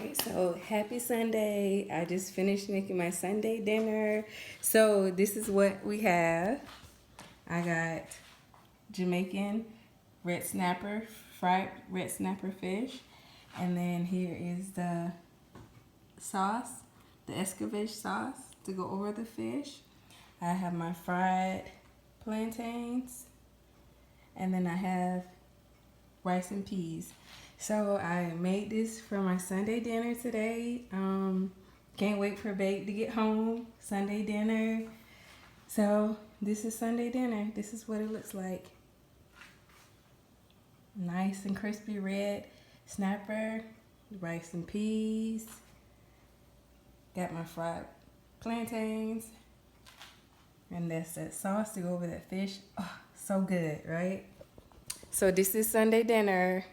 Alright, so happy Sunday. I just finished making my Sunday dinner. So this is what we have. I got Jamaican red snapper, fried red snapper fish. And then here is the sauce, the escovitch sauce to go over the fish. I have my fried plantains. And then I have rice and peas. So I made this for my Sunday dinner today. Can't wait for Babe to get home. Sunday dinner. So this is Sunday dinner. This is what it looks like. Nice and crispy red snapper, rice and peas. Got my fried plantains. And that's that sauce to go over that fish. Oh, so good, right? So this is Sunday dinner.